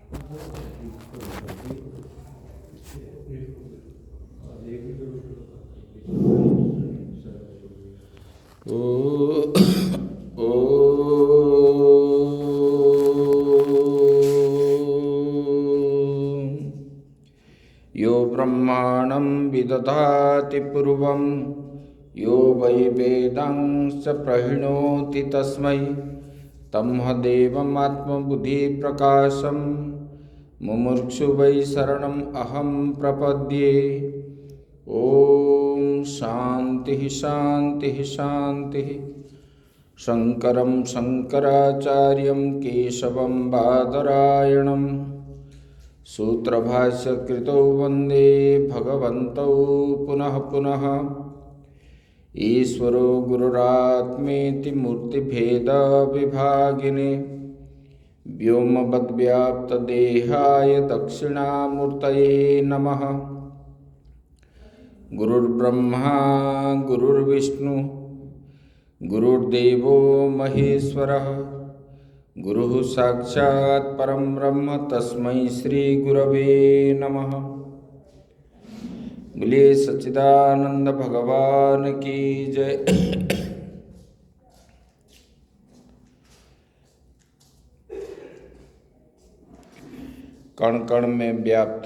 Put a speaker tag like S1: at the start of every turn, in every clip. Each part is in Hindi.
S1: यो ब्रह्माणं विदधाति पूर्वं यो वै वेदांश्च प्रहिणोति तस्मै तमहदेवमात्मबुद्धिप्रकाशं मुमुक्षु वै शरणम् अहं प्रपद्ये। ओम शांति शांति शांति। शंकरं शंकराचार्यं केशवं बादरायणं सूत्रभाष्यकृतौ वन्दे भगवन्तौ पुनः पुनः। ईश्वरो गुरुरात्मेति मूर्तिभेदविभागिने व्योमवद्व्याप्तदेहाय दक्षिणामूर्तये नमः। गुरुर्ब्रह्मा गुरुर्विष्णु गुरुर्देवो महेश्वरः गुरुः साक्षात् परं ब्रह्म तस्मै श्री गुरवे नमः। बोलिए सच्चिदानंद भगवान की जय। कण कण में व्याप्त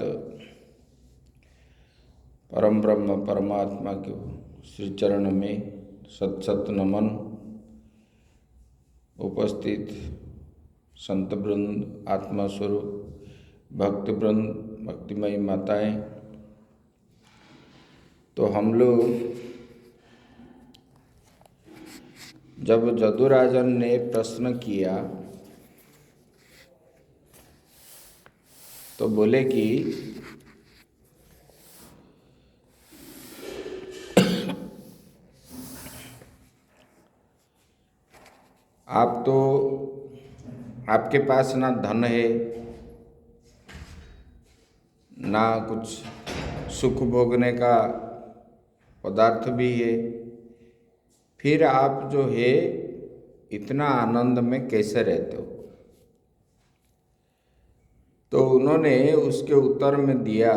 S1: परम ब्रह्म परमात्मा के श्री चरण में सत सत नमन। उपस्थित संत वृंद, आत्मा स्वरूप भक्त वृंद, भक्तिमयी माताएं, तो हम लोग जब जदुराजन ने प्रश्न किया तो बोले कि आप तो आपके पास ना धन है ना कुछ सुख भोगने का पदार्थ भी है, फिर आप जो है इतना आनंद में कैसे रहते हो। तो उन्होंने उसके उत्तर में दिया,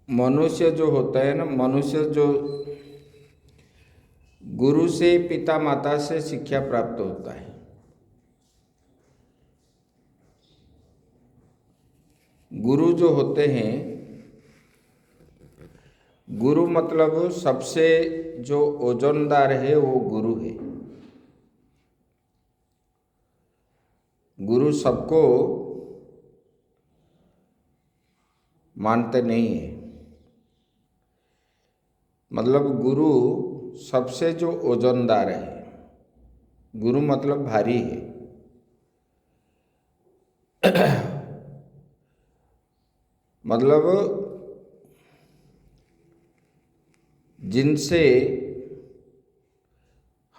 S1: मनुष्य जो होता है ना, मनुष्य जो गुरु से पिता माता से शिक्षा प्राप्त होता है। गुरु जो होते हैं, गुरु मतलब सबसे जो ओजनदार है वो गुरु है। गुरु सबको मानते नहीं है, मतलब गुरु सबसे जो ओजनदार है। गुरु मतलब भारी है। मतलब जिनसे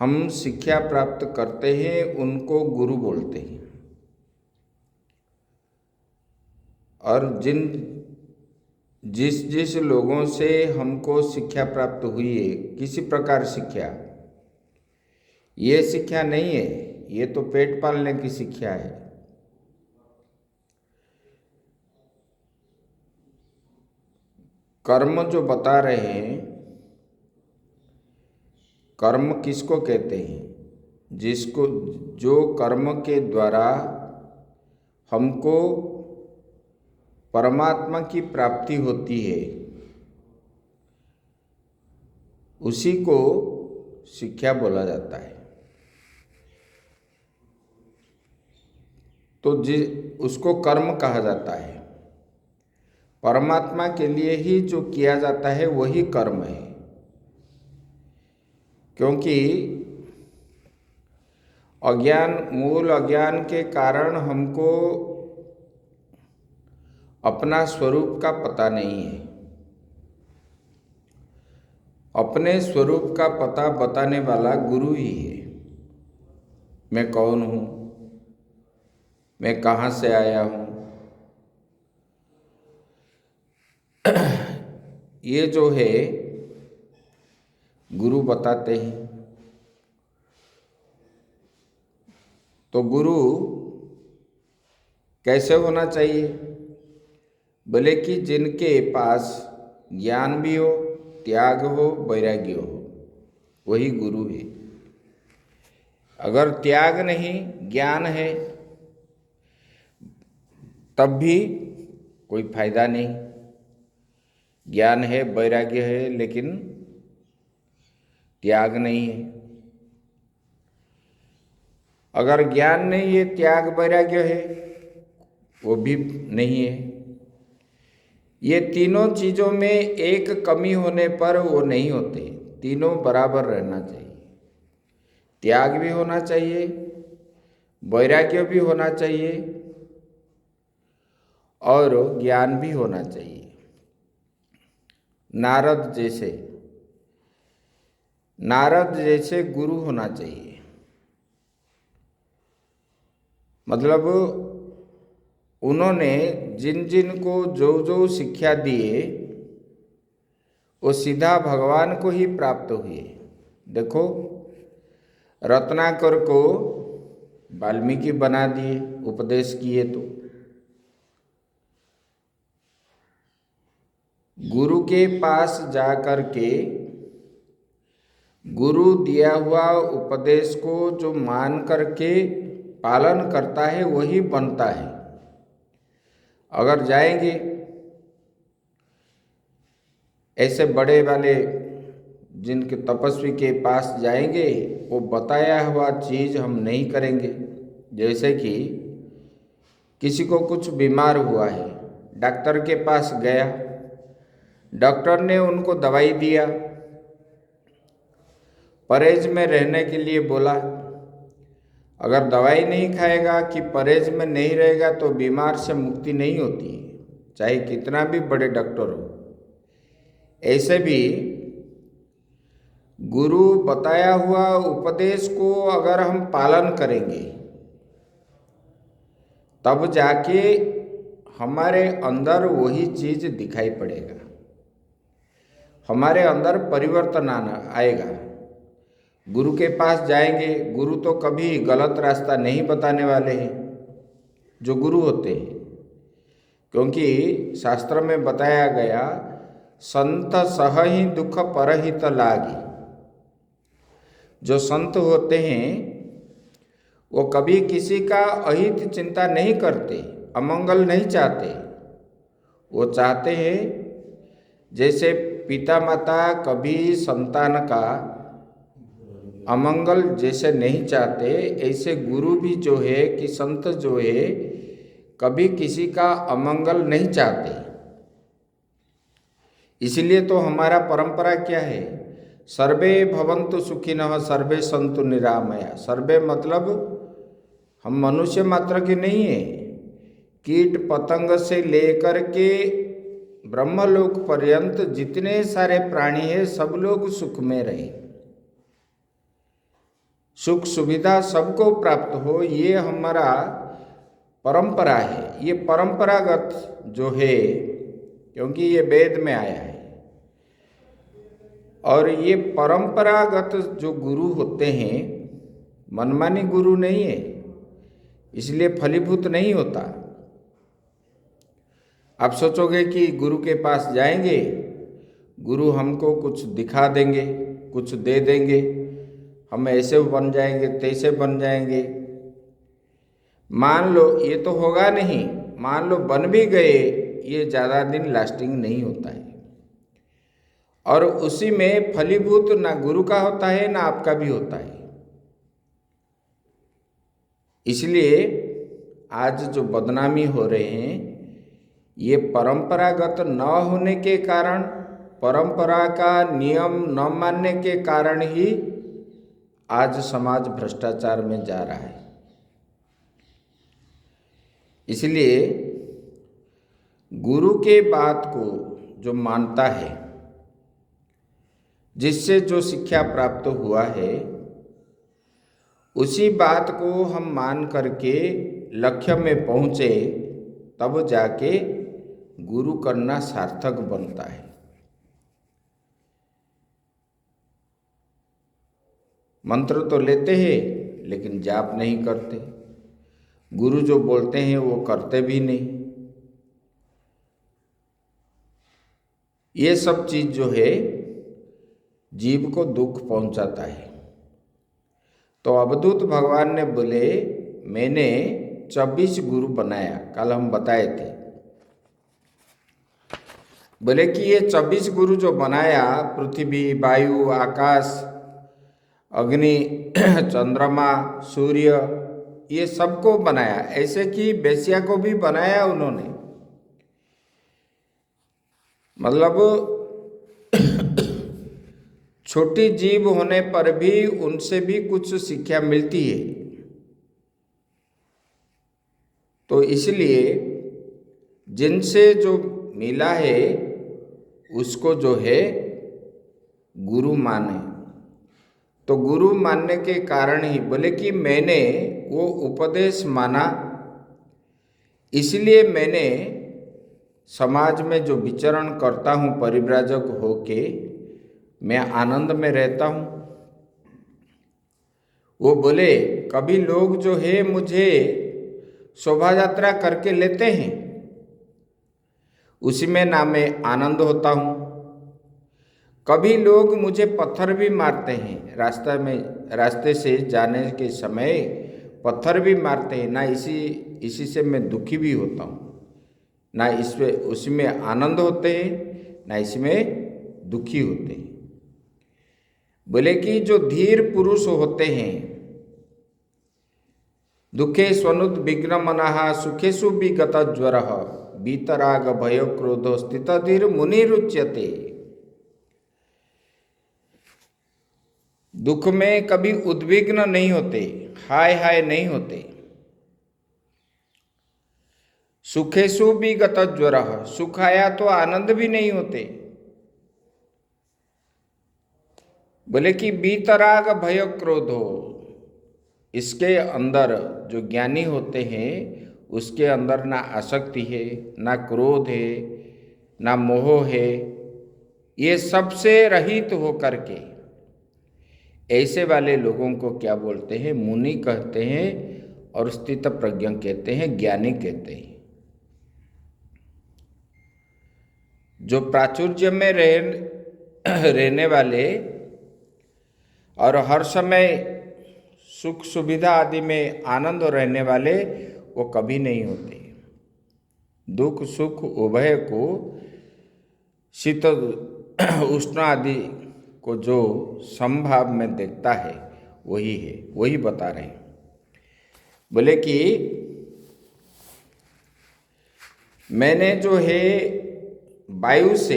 S1: हम शिक्षा प्राप्त करते हैं उनको गुरु बोलते हैं। और जिस लोगों से हमको शिक्षा प्राप्त हुई है, किसी प्रकार शिक्षा, ये शिक्षा नहीं है, ये तो पेट पालने की शिक्षा है। कर्म जो बता रहे हैं, कर्म किसको कहते हैं? जिसको जो कर्म के द्वारा हमको परमात्मा की प्राप्ति होती है, उसी को शिक्षा बोला जाता है। तो उसको कर्म कहा जाता है। परमात्मा के लिए ही जो किया जाता है वही कर्म है। क्योंकि मूल अज्ञान के कारण हमको अपना स्वरूप का पता नहीं है। अपने स्वरूप का पता बताने वाला गुरु ही है। मैं कौन हूँ, मैं कहाँ से आया हूँ, ये जो है गुरु बताते हैं। तो गुरु कैसे होना चाहिए? बोले कि जिनके पास ज्ञान भी हो, त्याग हो, वैराग्य हो, वही गुरु है। अगर त्याग नहीं, ज्ञान है, तब भी कोई फायदा नहीं। ज्ञान है, वैराग्य है, लेकिन त्याग नहीं है। अगर ज्ञान नहीं है, त्याग वैराग्य है, वो भी नहीं है। ये तीनों चीज़ों में एक कमी होने पर वो नहीं होते। तीनों बराबर रहना चाहिए। त्याग भी होना चाहिए, वैराग्य भी होना चाहिए, और ज्ञान भी होना चाहिए। नारद जैसे गुरु होना चाहिए। मतलब उन्होंने जिन जिन को जो जो शिक्षा दिए, वो सीधा भगवान को ही प्राप्त हुए। देखो, रत्नाकर को वाल्मीकि बना दिए, उपदेश किए। तो गुरु के पास जाकर के गुरु दिया हुआ उपदेश को जो मान करके पालन करता है, वही बनता है। अगर जाएंगे ऐसे बड़े वाले जिनके तपस्वी के पास जाएंगे, वो बताया हुआ चीज़ हम नहीं करेंगे। जैसे कि किसी को कुछ बीमार हुआ है, डॉक्टर के पास गया, डॉक्टर ने उनको दवाई दिया, परहेज में रहने के लिए बोला। अगर दवाई नहीं खाएगा कि परहेज में नहीं रहेगा तो बीमार से मुक्ति नहीं होती, चाहे कितना भी बड़े डॉक्टर हो। ऐसे भी गुरु बताया हुआ उपदेश को अगर हम पालन करेंगे, तब जाके हमारे अंदर वही चीज दिखाई पड़ेगा, हमारे अंदर परिवर्तन आएगा। गुरु के पास जाएंगे, गुरु तो कभी गलत रास्ता नहीं बताने वाले हैं जो गुरु होते हैं, क्योंकि शास्त्र में बताया गया, संत सहहि दुख परहित लागी। जो संत होते हैं वो कभी किसी का अहित चिंता नहीं करते, अमंगल नहीं चाहते। वो चाहते हैं, जैसे पिता माता कभी संतान का अमंगल जैसे नहीं चाहते, ऐसे गुरु भी जो है कि संत जो है कभी किसी का अमंगल नहीं चाहते। इसलिए तो हमारा परंपरा क्या है, सर्वे भवन्तु सुखिनः सर्वे सन्तु निरामया। सर्वे मतलब हम मनुष्य मात्र के नहीं है, कीट पतंग से लेकर के ब्रह्मलोक पर्यंत जितने सारे प्राणी हैं, सब लोग सुख में रहे, सुख सुविधा सबको प्राप्त हो, ये हमारा परंपरा है। ये परंपरागत जो है, क्योंकि ये वेद में आया है। और ये परंपरागत जो गुरु होते हैं, मनमानी गुरु नहीं है, इसलिए फलीभूत नहीं होता। आप सोचोगे कि गुरु के पास जाएंगे, गुरु हमको कुछ दिखा देंगे, कुछ दे देंगे, हम ऐसे बन जाएंगे, तैसे बन जाएंगे। मान लो ये तो होगा नहीं, मान लो बन भी गए, ये ज़्यादा दिन लास्टिंग नहीं होता है। और उसी में फलीभूत ना गुरु का होता है ना आपका भी होता है। इसलिए आज जो बदनामी हो रहे हैं, ये परंपरागत न होने के कारण, परंपरा का नियम न मानने के कारण ही आज समाज भ्रष्टाचार में जा रहा है। इसलिए गुरु के बात को जो मानता है, जिससे जो शिक्षा प्राप्त हुआ है, उसी बात को हम मान करके लक्ष्य में पहुँचे, तब जाके गुरु करना सार्थक बनता है। मंत्र तो लेते हैं लेकिन जाप नहीं करते, गुरु जो बोलते हैं वो करते भी नहीं। ये सब चीज जो है जीव को दुख पहुंचाता है। तो अवधूत भगवान ने बोले मैंने 24 गुरु बनाया, कल हम बताए थे। बोले कि ये 24 गुरु जो बनाया, पृथ्वी, वायु, आकाश, अग्नि, चंद्रमा, सूर्य, ये सबको बनाया। ऐसे कि वेश्या को भी बनाया उन्होंने। मतलब छोटी जीव होने पर भी उनसे भी कुछ शिक्षा मिलती है। तो इसलिए जिनसे जो मिला है उसको जो है गुरु माने। तो गुरु मानने के कारण ही बोले कि मैंने वो उपदेश माना, इसलिए मैंने समाज में जो विचरण करता हूँ परिव्राजक होके, मैं आनंद में रहता हूँ। वो बोले कभी लोग जो है मुझे शोभा यात्रा करके लेते हैं, उसी में ना मैं आनंद होता हूँ। कभी लोग मुझे पत्थर भी मारते हैं, रास्ते से जाने के समय पत्थर भी मारते हैं, ना इसी से मैं दुखी भी होता हूँ। ना इसमें उसी में आनंद होते हैं, ना इसमें दुखी होते हैं। बोले कि जो धीर पुरुष होते हैं, दुखे स्वनुत विघ्न मनाः सुखेषु विगत ज्वरः वीतराग भय क्रोधो स्थित धीर मुनिरुच्यते। दुख में कभी उद्विग्न नहीं होते, हाय हाय नहीं होते। सुखेषु विगत ज्वरः, सुख आया तो आनंद भी नहीं होते। बोले कि वीतराग भय क्रोधो, इसके अंदर जो ज्ञानी होते हैं उसके अंदर ना आसक्ति है, ना क्रोध है, ना मोह है। ये सबसे रहित होकर के ऐसे वाले लोगों को क्या बोलते हैं? मुनि कहते हैं, और स्थित प्रज्ञ कहते हैं, ज्ञानी कहते हैं। जो प्राचुर्य में रहने वाले और हर समय सुख सुविधा आदि में आनंद रहने वाले, वो कभी नहीं होते। दुख सुख उभय को, शीत उष्ण आदि को जो समभाव में देखता है वही है, वही बता रहे हैं। बोले कि मैंने जो है वायु से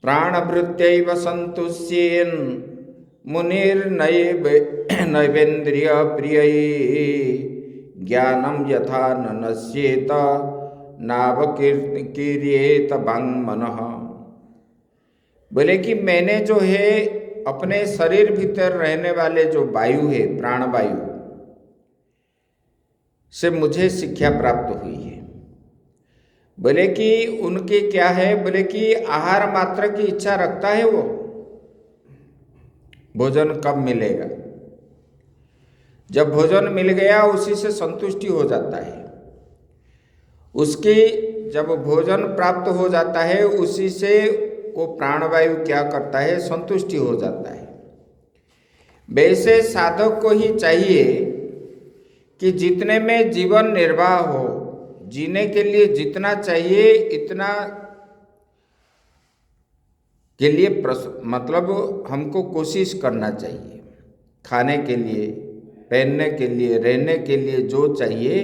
S1: प्राणभृत्यैव संतुष्येन मुनिर्नैवेन्द्रिय प्रियै ज्ञानम यथा न नश्येत नावकीर्येत वाङ्मनः। बोले कि मैंने जो है अपने शरीर भीतर रहने वाले जो वायु है, प्राणवायु से मुझे शिक्षा प्राप्त हुई है। बोले कि उनकी क्या है? बोले कि आहार मात्र की इच्छा रखता है वो, भोजन कब मिलेगा। जब भोजन मिल गया उसी से संतुष्टि हो जाता है। उसकी जब भोजन प्राप्त हो जाता है उसी से वो प्राणवायु क्या करता है? संतुष्टि हो जाता है। वैसे साधक को ही चाहिए कि जितने में जीवन निर्वाह हो, जीने के लिए जितना चाहिए इतना के लिए मतलब हमको कोशिश करना चाहिए। खाने के लिए, पहनने के लिए, रहने के लिए जो चाहिए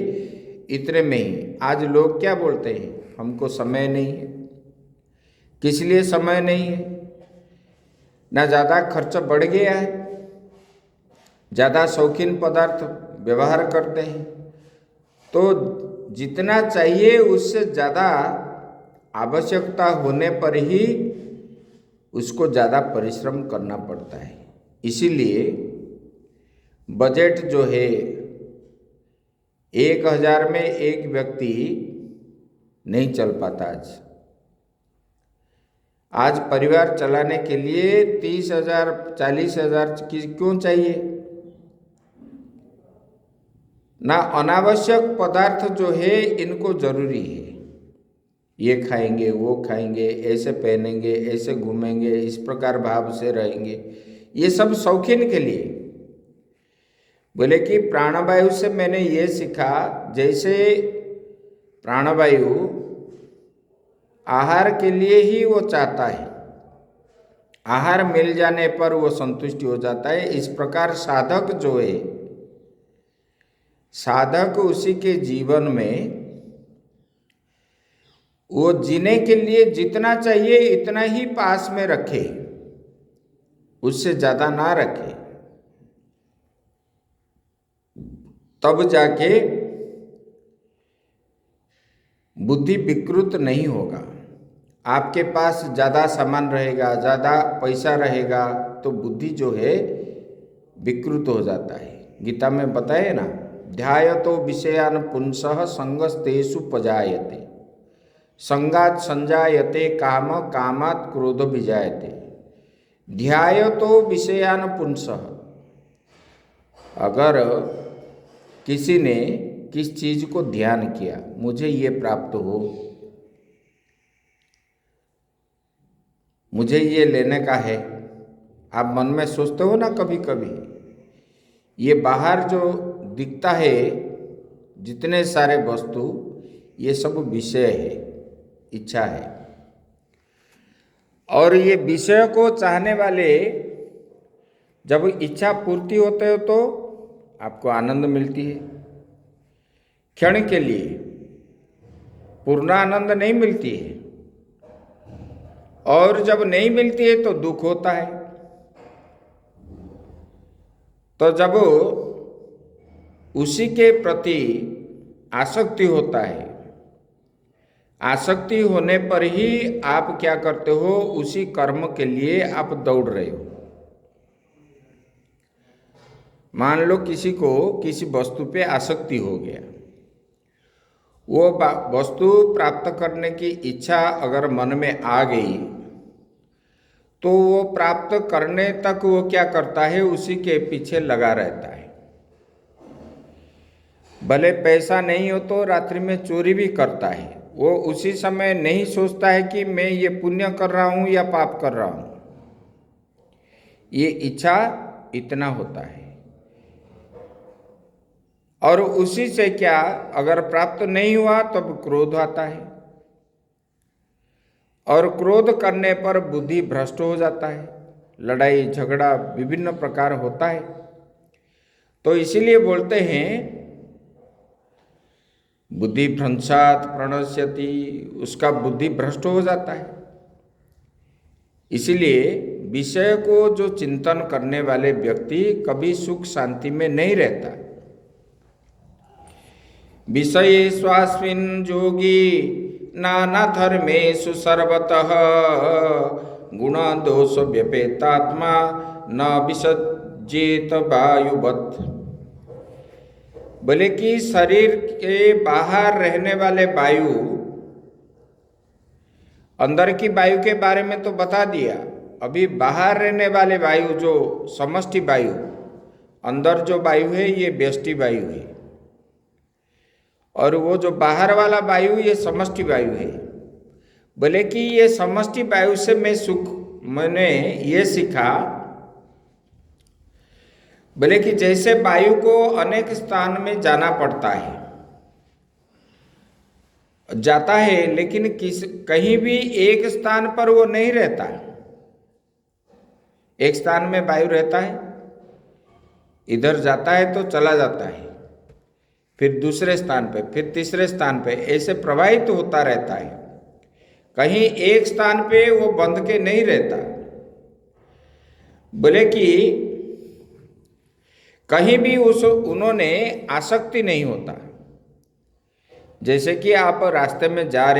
S1: इतने में ही। आज लोग क्या बोलते हैं? हमको समय नहीं है। किस लिए समय नहीं है? ना ज़्यादा खर्च बढ़ गया है, ज़्यादा शौकीन पदार्थ व्यवहार करते हैं, तो जितना चाहिए उससे ज़्यादा आवश्यकता होने पर ही उसको ज़्यादा परिश्रम करना पड़ता है। इसीलिए बजट जो है 1000 में एक व्यक्ति नहीं चल पाता। आज परिवार चलाने के लिए 30,000 40,000 की क्यों चाहिए? ना अनावश्यक पदार्थ जो है इनको जरूरी है, ये खाएंगे वो खाएंगे, ऐसे पहनेंगे, ऐसे घूमेंगे, इस प्रकार भाव से रहेंगे, ये सब शौकीन के लिए। बोले कि प्राणवायु से मैंने ये सीखा, जैसे प्राणवायु आहार के लिए ही वो चाहता है, आहार मिल जाने पर वो संतुष्टि हो जाता है, इस प्रकार साधक जो है, साधक उसी के जीवन में वो जीने के लिए जितना चाहिए इतना ही पास में रखे, उससे ज्यादा ना रखे, तब जाके बुद्धि विकृत नहीं होगा। आपके पास ज़्यादा सामान रहेगा, ज़्यादा पैसा रहेगा, तो बुद्धि जो है विकृत हो जाता है। गीता में बताए ना, ध्यायतो विषयान पुंसः संगस्तेषु पजायते, संगात संजायते काम, कामात् क्रोध विजायते। ध्यायतो विषयान पुंसः, अगर किसी ने किस चीज को ध्यान किया, मुझे ये प्राप्त हो, मुझे ये लेने का है, आप मन में सोचते हो ना कभी कभी, ये बाहर जो दिखता है जितने सारे वस्तु, ये सब विषय है, इच्छा है, और ये विषय को चाहने वाले जब इच्छा पूर्ति होते हो तो आपको आनंद मिलती है, क्षण के लिए, पूर्ण आनंद नहीं मिलती है, और जब नहीं मिलती है तो दुख होता है। तो जब उसी के प्रति आसक्ति होता है, आसक्ति होने पर ही आप क्या करते हो, उसी कर्म के लिए आप दौड़ रहे हो। मान लो किसी को किसी वस्तु पे आसक्ति हो गया, वो वस्तु प्राप्त करने की इच्छा अगर मन में आ गई तो वो प्राप्त करने तक वो क्या करता है, उसी के पीछे लगा रहता है। भले पैसा नहीं हो तो रात्रि में चोरी भी करता है, वो उसी समय नहीं सोचता है कि मैं ये पुण्य कर रहा हूँ या पाप कर रहा हूँ, ये इच्छा इतना होता है। और उसी से क्या, अगर प्राप्त नहीं हुआ तब क्रोध आता है, और क्रोध करने पर बुद्धि भ्रष्ट हो जाता है, लड़ाई झगड़ा विभिन्न प्रकार होता है। तो इसीलिए बोलते हैं बुद्धि भ्रंशात् प्रणश्यति, उसका बुद्धि भ्रष्ट हो जाता है। इसीलिए विषय को जो चिंतन करने वाले व्यक्ति कभी सुख शांति में नहीं रहता। विषये स्वास्मिन् जोगी नाना धर्मेषु सर्वतः, गुण दोष व्यपेतात्मा न विसज्जेत वायुवत्। बोले कि शरीर के बाहर रहने वाले वायु, अंदर की वायु के बारे में तो बता दिया, अभी बाहर रहने वाले वायु जो समष्टि वायु, अंदर जो वायु है ये व्यष्टि वायु है, और वो जो बाहर वाला वायु ये समष्टि वायु है। बोले कि ये समष्टि वायु से मैंने ये सीखा, बोले कि जैसे वायु को अनेक स्थान में जाना पड़ता है, जाता है, लेकिन कहीं भी एक स्थान पर वो नहीं रहता। एक स्थान में वायु रहता है, इधर जाता है तो चला जाता है, फिर दूसरे स्थान पे, फिर तीसरे स्थान पे, ऐसे प्रवाहित होता रहता है। कहीं एक स्थान पे वो बंध के नहीं रहता। बोले कि कहीं भी उन्होंने आसक्ति नहीं होता। जैसे कि आप रास्ते में जा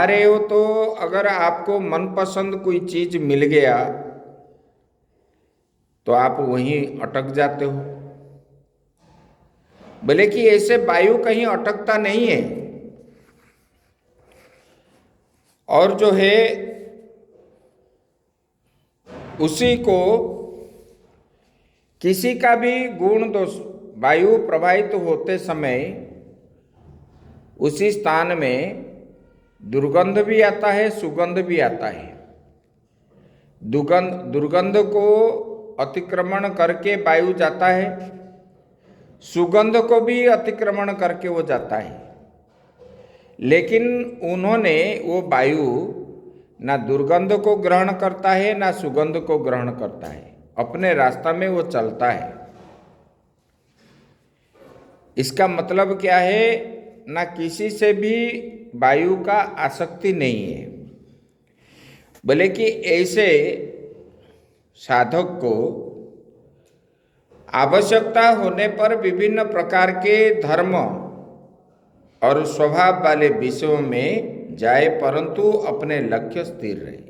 S1: रहे हो तो अगर आपको मनपसंद कोई चीज मिल गया तो आप वहीं अटक जाते हो। बोले कि ऐसे वायु कहीं अटकता नहीं है, और जो है उसी को किसी का भी गुण दोष वायु प्रवाहित होते समय उसी स्थान में दुर्गंध भी आता है, सुगंध भी आता है। दुर्गंध को अतिक्रमण करके वायु जाता है, सुगंध को भी अतिक्रमण करके वो जाता है। लेकिन उन्होंने वो वायु ना दुर्गंध को ग्रहण करता है ना सुगंध को ग्रहण करता है, अपने रास्ता में वो चलता है। इसका मतलब क्या है? ना किसी से भी वायु का आसक्ति नहीं है। बोले कि ऐसे साधक को आवश्यकता होने पर विभिन्न प्रकार के धर्म और स्वभाव वाले विषयों में जाए, परंतु अपने लक्ष्य स्थिर रहे।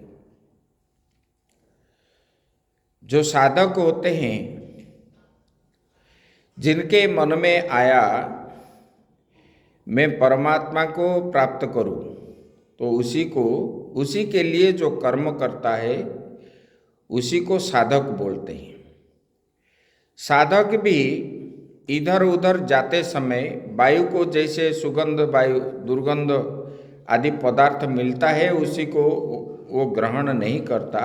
S1: जो साधक होते हैं, जिनके मन में आया मैं परमात्मा को प्राप्त करूं, तो उसी के लिए जो कर्म करता है उसी को साधक बोलते हैं। साधक भी इधर उधर जाते समय वायु को जैसे सुगंध, वायु, दुर्गंध आदि पदार्थ मिलता है उसी को वो ग्रहण नहीं करता।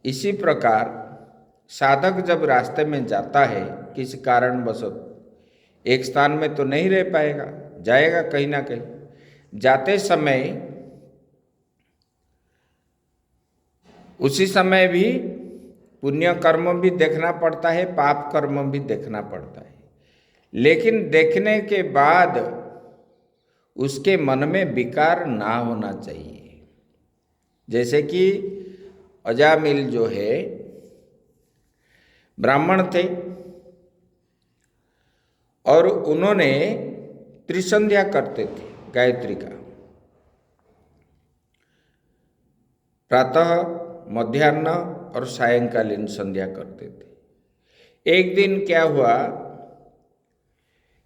S1: इसी प्रकार साधक जब रास्ते में जाता है किसी कारणवश एक स्थान में तो नहीं रह पाएगा, जाएगा कहीं ना कहीं। जाते समय उसी समय भी पुण्य कर्म भी देखना पड़ता है, पाप कर्म भी देखना पड़ता है। लेकिन देखने के बाद उसके मन में विकार ना होना चाहिए। जैसे कि अजामिल जो है ब्राह्मण थे और उन्होंने त्रिसंध्या करते थे गायत्री का, प्रातः, मध्याह्न और सायंकालीन संध्या करते थे। एक दिन क्या हुआ,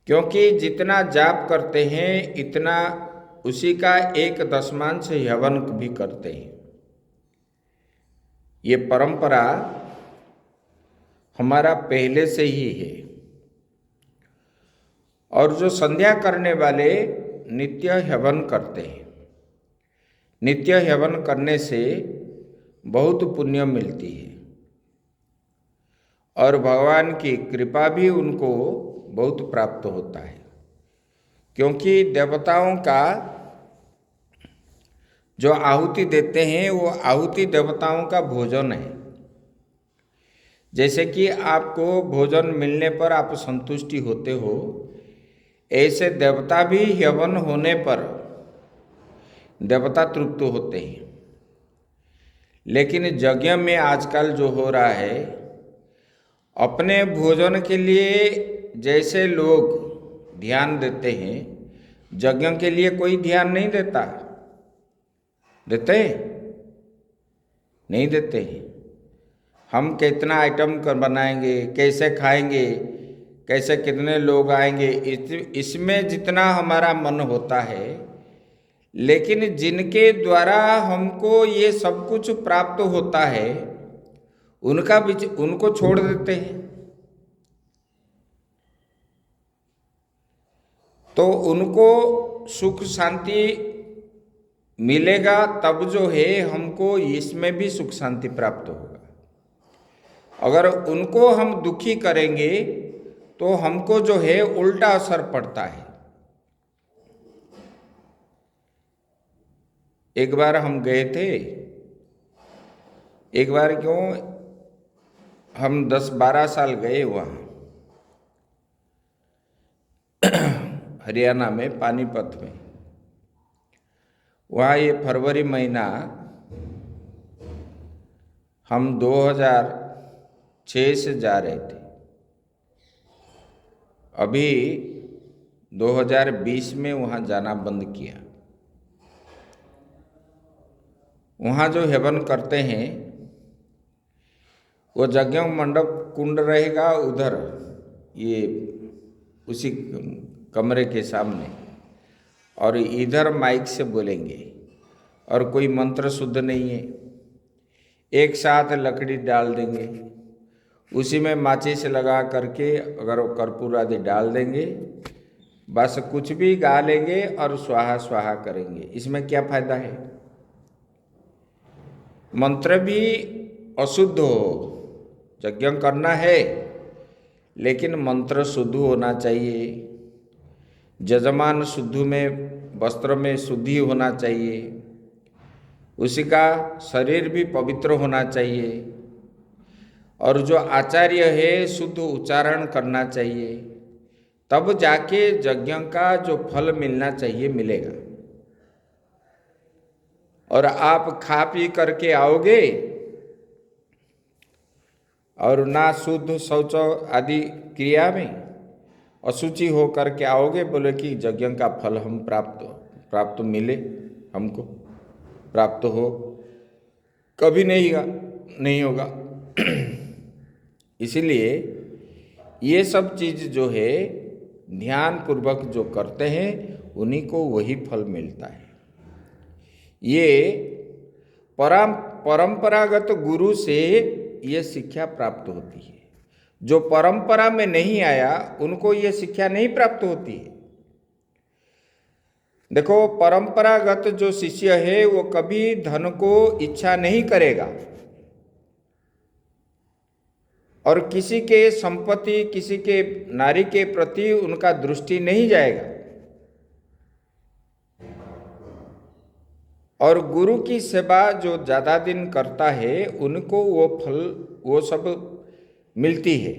S1: क्योंकि जितना जाप करते हैं इतना उसी का 1/10 हवन भी करते हैं। ये परंपरा हमारा पहले से ही है। और जो संध्या करने वाले नित्य हवन करते हैं, नित्य हवन करने से बहुत पुण्य मिलती है और भगवान की कृपा भी उनको बहुत प्राप्त होता है। क्योंकि देवताओं का जो आहुति देते हैं वो आहुति देवताओं का भोजन है। जैसे कि आपको भोजन मिलने पर आप संतुष्टि होते हो, ऐसे देवता भी हवन होने पर देवता तृप्त होते हैं। लेकिन यज्ञ में आजकल जो हो रहा है, अपने भोजन के लिए जैसे लोग ध्यान देते हैं, यज्ञ के लिए कोई ध्यान नहीं देता। देते नहीं देते हैं। हम कितना आइटम कर बनाएंगे, कैसे खाएंगे, कैसे कितने लोग आएंगे, इसमें जितना हमारा मन होता है। लेकिन जिनके द्वारा हमको ये सब कुछ प्राप्त होता है उनको छोड़ देते हैं। तो उनको सुख शांति मिलेगा तब जो है हमको इसमें भी सुख शांति प्राप्त होगा। अगर उनको हम दुखी करेंगे तो हमको जो है उल्टा असर पड़ता है। एक बार हम गए थे, एक बार क्यों, हम 10-12 साल गए वहाँ हरियाणा में, पानीपत में। वहाँ ये फरवरी महीना हम 2006 से जा रहे थे। अभी 2020 में वहाँ जाना बंद किया। वहाँ जो हवन करते हैं वो यज्ञ मंडप कुंड रहेगा उधर, ये उसी कमरे के सामने, और इधर माइक से बोलेंगे और कोई मंत्र शुद्ध नहीं है। एक साथ लकड़ी डाल देंगे, उसी में माचिस लगा करके अगर वो कर्पूर आदि डाल देंगे, बस कुछ भी गा लेंगे और स्वाहा स्वाहा करेंगे। इसमें क्या फायदा है? मंत्र भी अशुद्ध हो, यज्ञ करना है लेकिन मंत्र शुद्ध होना चाहिए, यजमान शुद्ध में वस्त्र में शुद्धि होना चाहिए, उसी का शरीर भी पवित्र होना चाहिए, और जो आचार्य है शुद्ध उच्चारण करना चाहिए, तब जाके यज्ञ का जो फल मिलना चाहिए मिलेगा। और आप खा पी करके आओगे और ना शुद्ध शौच आदि क्रिया में अशुचि हो करके आओगे, बोले कि यज्ञ का फल हम प्राप्त मिले, हमको प्राप्त हो, कभी नहीं होगा। इसीलिए ये सब चीज जो है ध्यान पूर्वक जो करते हैं उन्हीं को वही फल मिलता है। ये परंपरागत गुरु से ये शिक्षा प्राप्त होती है। जो परंपरा में नहीं आया उनको ये शिक्षा नहीं प्राप्त होती है। देखो, परंपरागत जो शिष्य है वो कभी धन को इच्छा नहीं करेगा और किसी के संपत्ति, किसी के नारी के प्रति उनका दृष्टि नहीं जाएगा, और गुरु की सेवा जो ज़्यादा दिन करता है उनको वो फल वो सब मिलती है।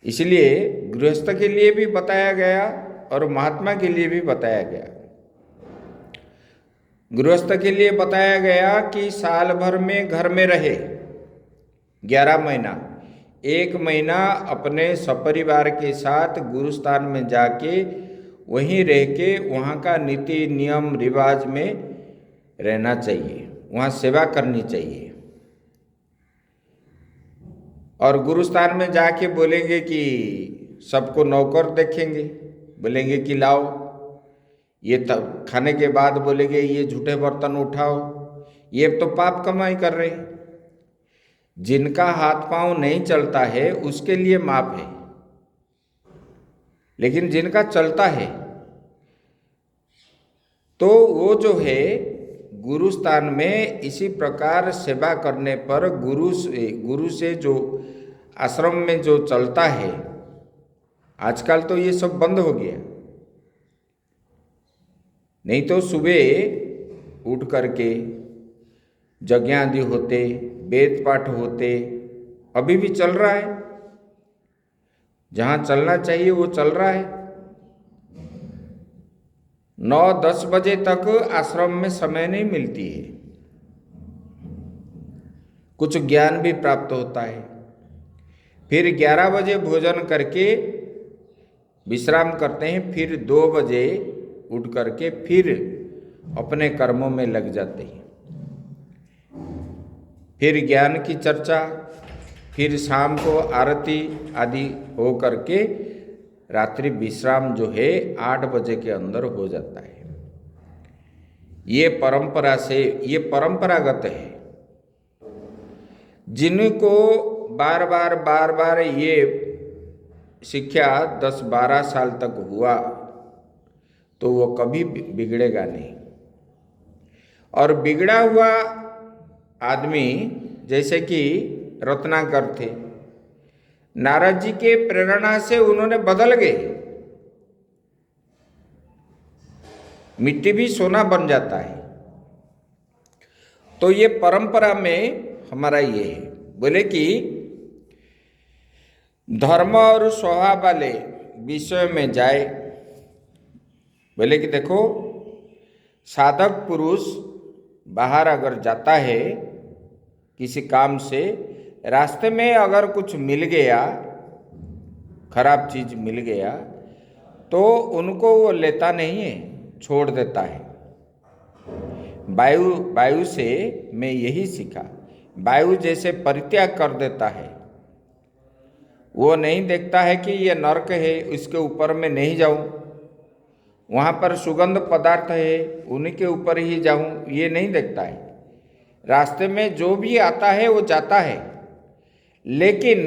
S1: इसलिए गृहस्थ के लिए भी बताया गया और महात्मा के लिए भी बताया गया। गृहस्थ के लिए बताया गया कि साल भर में घर में रहे 11 महीना, 1 महीना अपने सपरिवार के साथ गुरुस्थान में जाके वहीं रह के वहाँ का नीति नियम रिवाज में रहना चाहिए, वहाँ सेवा करनी चाहिए। और गुरुस्थान में जाके बोलेंगे कि सबको नौकर देखेंगे, बोलेंगे कि लाओ, ये तब खाने के बाद बोलेंगे ये झूठे बर्तन उठाओ, ये तो पाप कमाई कर रहे। जिनका हाथ पांव नहीं चलता है उसके लिए माफ है, लेकिन जिनका चलता है तो वो जो है गुरुस्थान में इसी प्रकार सेवा करने पर गुरु से जो आश्रम में जो चलता है, आजकल तो ये सब बंद हो गया। नहीं तो सुबह उठ करके यज्ञ आदि होते, वेद पाठ होते, अभी भी चल रहा है, जहाँ चलना चाहिए वो चल रहा है। 9-10 बजे तक आश्रम में समय नहीं मिलती है, कुछ ज्ञान भी प्राप्त होता है। फिर 11 बजे भोजन करके विश्राम करते हैं, फिर 2 बजे उठ करके फिर अपने कर्मों में लग जाते हैं। फिर ज्ञान की चर्चा, फिर शाम को आरती आदि हो करके रात्रि विश्राम जो है 8 बजे के अंदर हो जाता है। ये परंपरागत है। जिनको बार बार ये शिक्षा 10-12 साल तक हुआ तो वो कभी बिगड़ेगा नहीं। और बिगड़ा हुआ आदमी जैसे कि रत्नाकर थे, नारद जी के प्रेरणा से उन्होंने बदल गए, मिट्टी भी सोना बन जाता है। तो ये परंपरा में हमारा ये है। बोले कि धर्म और स्वभाव वाले विषय में जाए, बोले कि देखो, साधक पुरुष बाहर अगर जाता है किसी काम से, रास्ते में अगर कुछ मिल गया, खराब चीज मिल गया, तो उनको वो लेता नहीं है, छोड़ देता है। वायु से मैं यही सीखा, वायु जैसे परित्याग कर देता है, वो नहीं देखता है कि ये नरक है, इसके ऊपर मैं नहीं जाऊं, वहाँ पर सुगंध पदार्थ है उन्हीं के ऊपर ही जाऊं, ये नहीं देखता है। रास्ते में जो भी आता है वो जाता है, लेकिन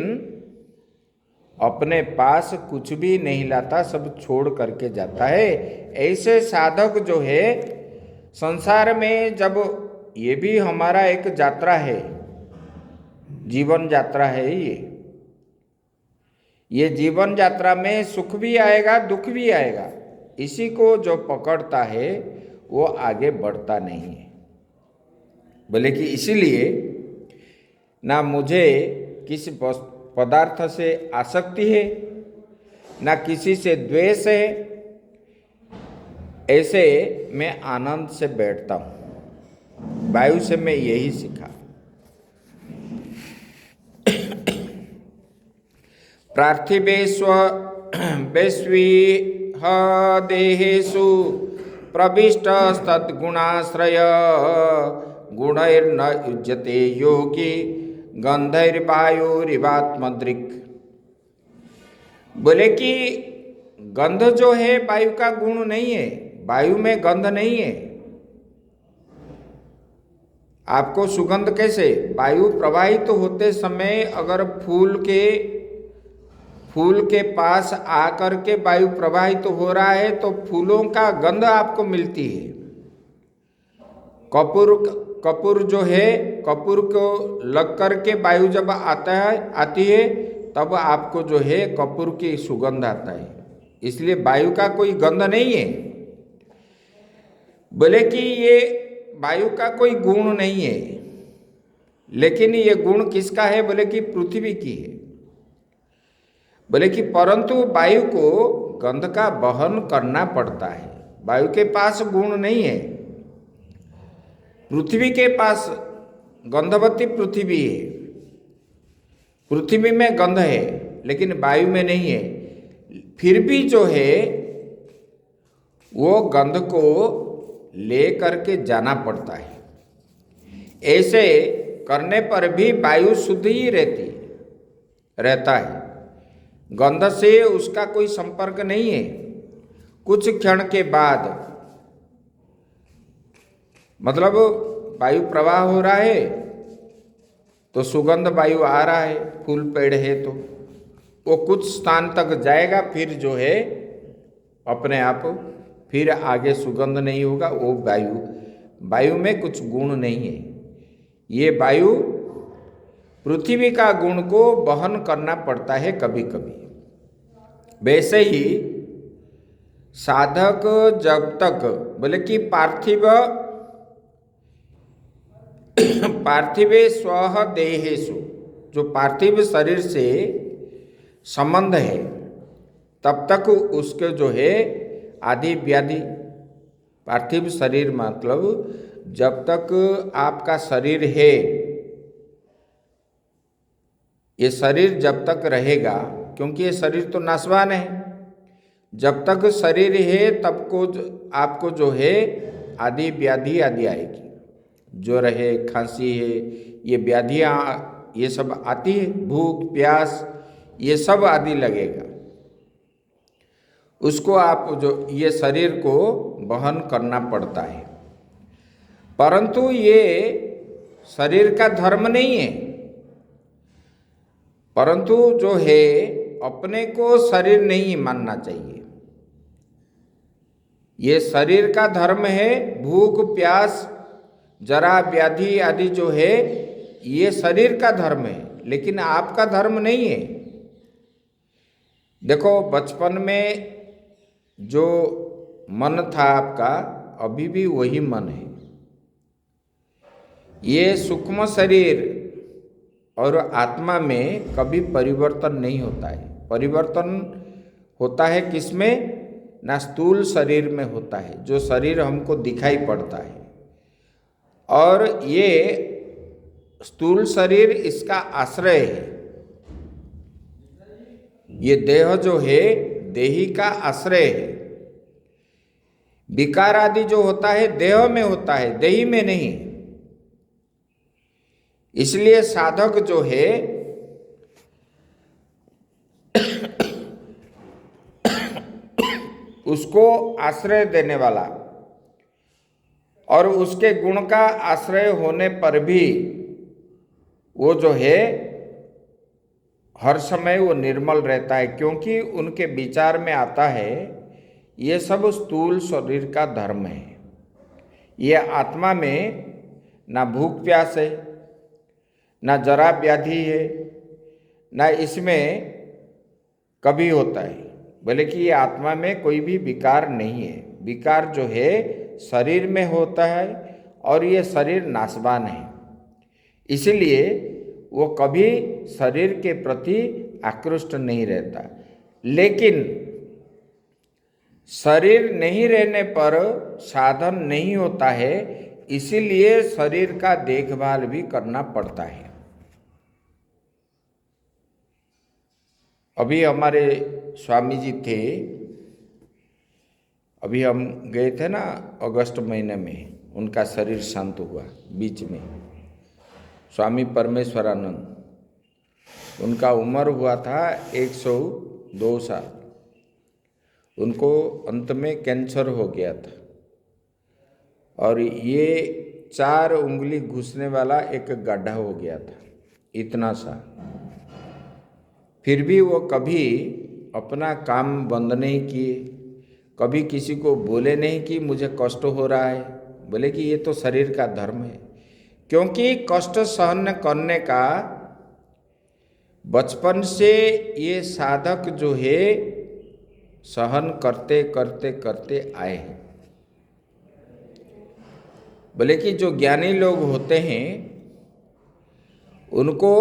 S1: अपने पास कुछ भी नहीं लाता, सब छोड़ करके जाता है। ऐसे साधक जो है संसार में, जब ये भी हमारा एक यात्रा है, जीवन यात्रा है ये जीवन यात्रा में सुख भी आएगा, दुख भी आएगा। इसी को जो पकड़ता है वो आगे बढ़ता नहीं है। बोले कि इसीलिए ना मुझे किसी पदार्थ से आसक्ति है, ना किसी से द्वेष है, ऐसे मैं आनंद से बैठता हूँ। वायु से मैं यही सीखा। पार्थिवेष्वीह देहेषु प्रविष्टस्तद्गुणाश्रय गुणैर्न युज्यते योगी गंधैर्वायुरिवात्मदृक्। बोले कि गंध जो है वायु का गुण नहीं है, वायु में गंध नहीं है। आपको सुगंध कैसे? वायु प्रवाहित होते समय अगर फूल के पास आकर के वायु प्रवाहित हो रहा है तो फूलों का गंध आपको मिलती है। कपूर जो है, कपूर को लग करके वायु जब आती है तब आपको जो है कपूर की सुगंध आता है। इसलिए वायु का कोई गंध नहीं है। बोले कि ये वायु का कोई गुण नहीं है, लेकिन ये गुण किसका है? बोले कि पृथ्वी की है। बोले कि परंतु वायु को गंध का वहन करना पड़ता है। वायु के पास गुण नहीं है, पृथ्वी के पास गंधवती पृथ्वी है। पृथ्वी में गंध है लेकिन वायु में नहीं है। फिर भी जो है वो गंध को ले करके जाना पड़ता है। ऐसे करने पर भी वायु शुद्ध ही रहता है। गंध से उसका कोई संपर्क नहीं है। कुछ क्षण के बाद, मतलब वायु प्रवाह हो रहा है तो सुगंध वायु आ रहा है, फूल पेड़ है तो वो कुछ स्थान तक जाएगा, फिर जो है अपने आप फिर आगे सुगंध नहीं होगा। वो वायु में कुछ गुण नहीं है। ये वायु पृथ्वी का गुण को वहन करना पड़ता है कभी कभी। वैसे ही साधक जब तक, बोले कि पार्थिवे स्व देहेषु, जो पार्थिव शरीर से संबंध है तब तक उसके जो है आदि व्याधि, पार्थिव शरीर मतलब जब तक आपका शरीर है, ये शरीर जब तक रहेगा, क्योंकि ये शरीर तो नाशवान है, जब तक शरीर है तब को आपको जो है आदि व्याधि आदि आएगी। जो रहे खांसी है, ये व्याधियाँ ये सब आती है, भूख प्यास ये सब आदि लगेगा। उसको आप जो ये शरीर को वहन करना पड़ता है। परंतु ये शरीर का धर्म नहीं है, परंतु जो है अपने को शरीर नहीं मानना चाहिए। ये शरीर का धर्म है। भूख प्यास जरा व्याधि आदि जो है ये शरीर का धर्म है, लेकिन आपका धर्म नहीं है। देखो बचपन में जो मन था आपका, अभी भी वही मन है। ये सूक्ष्म शरीर और आत्मा में कभी परिवर्तन नहीं होता है। परिवर्तन होता है किसमें? ना स्थूल शरीर में होता है, जो शरीर हमको दिखाई पड़ता है। और ये स्थूल शरीर इसका आश्रय है। ये देह जो है देही का आश्रय है। विकार आदि जो होता है देह में होता है, देही में नहीं। इसलिए साधक जो है उसको आश्रय देने वाला और उसके गुण का आश्रय होने पर भी वो जो है हर समय वो निर्मल रहता है, क्योंकि उनके विचार में आता है ये सब स्थूल शरीर का धर्म है। ये आत्मा में ना भूख प्यास है, ना जरा व्याधि है, ना इसमें कभी होता है। बोले कि ये आत्मा में कोई भी विकार नहीं है। विकार जो है शरीर में होता है और ये शरीर नाशवान है, इसीलिए वो कभी शरीर के प्रति आकृष्ट नहीं रहता। लेकिन शरीर नहीं रहने पर साधन नहीं होता है, इसीलिए शरीर का देखभाल भी करना पड़ता है। अभी हमारे स्वामी जी थे, अभी हम गए थे ना अगस्त महीने में, उनका शरीर शांत हुआ बीच में। स्वामी परमेश्वरानंद, उनका उम्र हुआ था 102 साल। उनको अंत में कैंसर हो गया था और ये 4 उंगली घुसने वाला एक गड्ढा हो गया था, इतना सा। फिर भी वो कभी अपना काम बंद नहीं किए, कभी किसी को बोले नहीं कि मुझे कष्ट हो रहा है। बोले कि ये तो शरीर का धर्म है, क्योंकि कष्ट सहन करने का बचपन से ये साधक जो है सहन करते करते करते आए हैं। बोले कि जो ज्ञानी लोग होते हैं उनको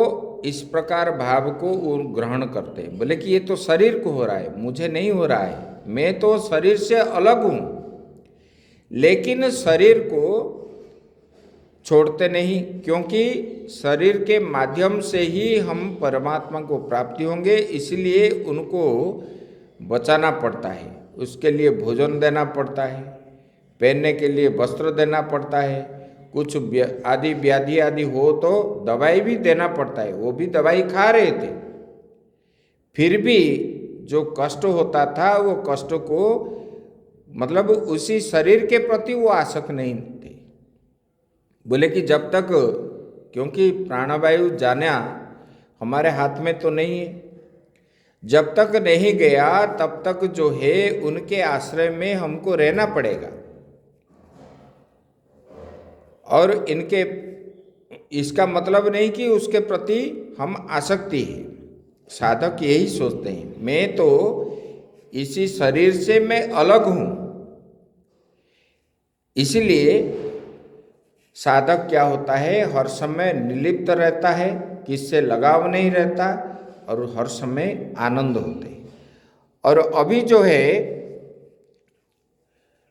S1: इस प्रकार भाव को वो ग्रहण करते हैं। बोले कि ये तो शरीर को हो रहा है, मुझे नहीं हो रहा है, मैं तो शरीर से अलग हूँ। लेकिन शरीर को छोड़ते नहीं, क्योंकि शरीर के माध्यम से ही हम परमात्मा को प्राप्ति होंगे, इसलिए उनको बचाना पड़ता है। उसके लिए भोजन देना पड़ता है, पहनने के लिए वस्त्र देना पड़ता है, कुछ आदि व्याधि आदि हो तो दवाई भी देना पड़ता है। वो भी दवाई खा रहे थे, फिर भी जो कष्ट होता था वो कष्ट को मतलब उसी शरीर के प्रति वो आसक्त नहीं थे। बोले कि जब तक, क्योंकि प्राणवायु जाना हमारे हाथ में तो नहीं है, जब तक नहीं गया तब तक जो है उनके आश्रय में हमको रहना पड़ेगा। और इनके इसका मतलब नहीं कि उसके प्रति हम आसक्ति है। साधक यही सोचते हैं मैं तो इसी शरीर से मैं अलग हूँ। इसीलिए साधक क्या होता है, हर समय निर्लिप्त रहता है, किससे लगाव नहीं रहता और हर समय आनंद होते हैं। और अभी जो है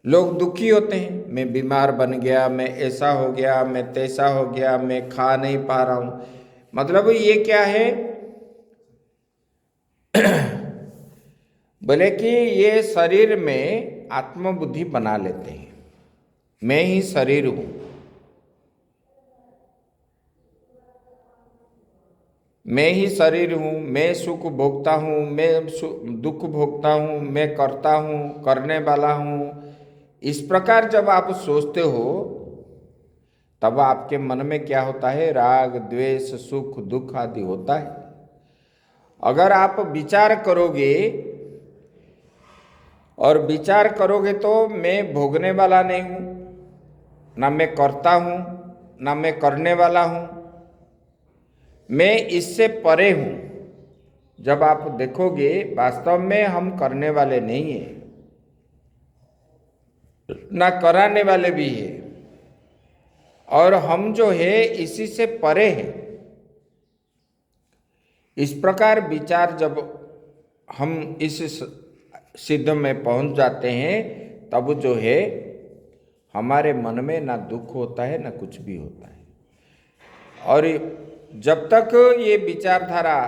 S1: लोग दुखी होते हैं, मैं बीमार बन गया, मैं ऐसा हो गया, मैं तैसा हो गया, मैं खा नहीं पा रहा हूँ। मतलब ये क्या है बोले कि ये शरीर में आत्मबुद्धि बना लेते हैं, मैं ही शरीर हूँ, मैं ही शरीर हूँ, मैं सुख भोगता हूँ, मैं दुख भोगता हूँ, मैं करता हूँ, करने वाला हूँ। इस प्रकार जब आप सोचते हो तब आपके मन में क्या होता है, राग द्वेष सुख दुख आदि होता है। अगर आप विचार करोगे और विचार करोगे तो मैं भोगने वाला नहीं हूँ, ना मैं करता हूँ, ना मैं करने वाला हूँ, मैं इससे परे हूँ। जब आप देखोगे वास्तव में हम करने वाले नहीं हैं, ना कराने वाले भी है, और हम जो है इसी से परे हैं। इस प्रकार विचार जब हम इस सिद्ध में पहुंच जाते हैं तब जो है हमारे मन में ना दुख होता है ना कुछ भी होता है। और जब तक ये विचारधारा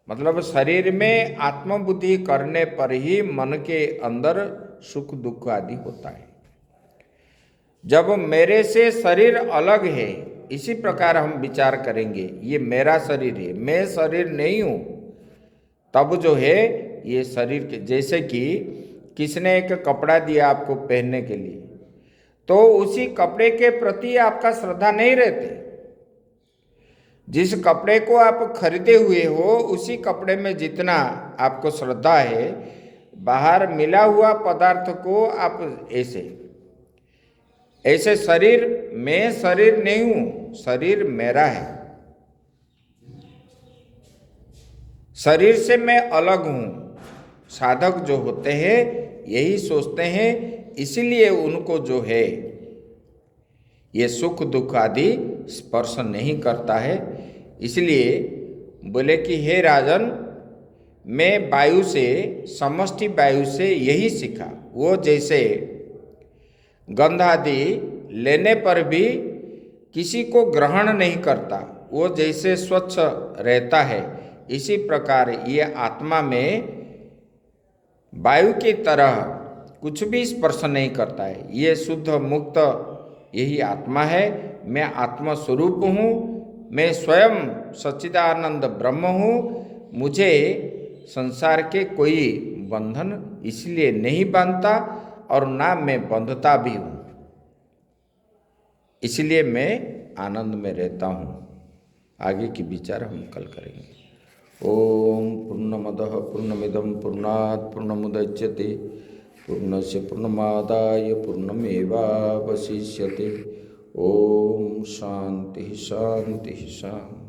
S1: मतलब शरीर में आत्मबुद्धि करने पर ही मन के अंदर सुख दुख आदि होता है। जब मेरे से शरीर अलग है, इसी प्रकार हम विचार करेंगे ये मेरा शरीर है, मैं शरीर नहीं हूँ, तब जो है ये शरीर के, जैसे कि किसने एक कपड़ा दिया आपको पहनने के लिए, तो उसी कपड़े के प्रति आपका श्रद्धा नहीं रहती। जिस कपड़े को आप खरीदे हुए हो उसी कपड़े में जितना आपको श्रद्धा है, बाहर मिला हुआ पदार्थ को आप ऐसे शरीर, मैं शरीर नहीं हूं, शरीर मेरा है, शरीर से मैं अलग हूं। साधक जो होते हैं यही सोचते हैं, इसीलिए उनको जो है ये सुख दुख आदि स्पर्श नहीं करता है। इसलिए बोले कि हे राजन, मैं वायु से, समष्टि वायु से यही सीखा। वो जैसे गंध आदि लेने पर भी किसी को ग्रहण नहीं करता, वो जैसे स्वच्छ रहता है, इसी प्रकार ये आत्मा में वायु की तरह कुछ भी स्पर्श नहीं करता है। ये शुद्ध मुक्त यही आत्मा है। मैं आत्मा स्वरूप हूँ, मैं स्वयं सच्चिदानंद ब्रह्म हूँ। मुझे संसार के कोई बंधन इसलिए नहीं बांधता और ना मैं बंधता भी हूँ, इसलिए मैं आनंद में रहता हूँ। आगे की विचार हम कल करेंगे। ओम पूर्णमदः पूर्णमिदं पूर्णात् पूर्णमुदच्यते पूर्णस्य पूर्णमादाय पूर्णमेवावशिष्यते। ओम शांति शांति शांति।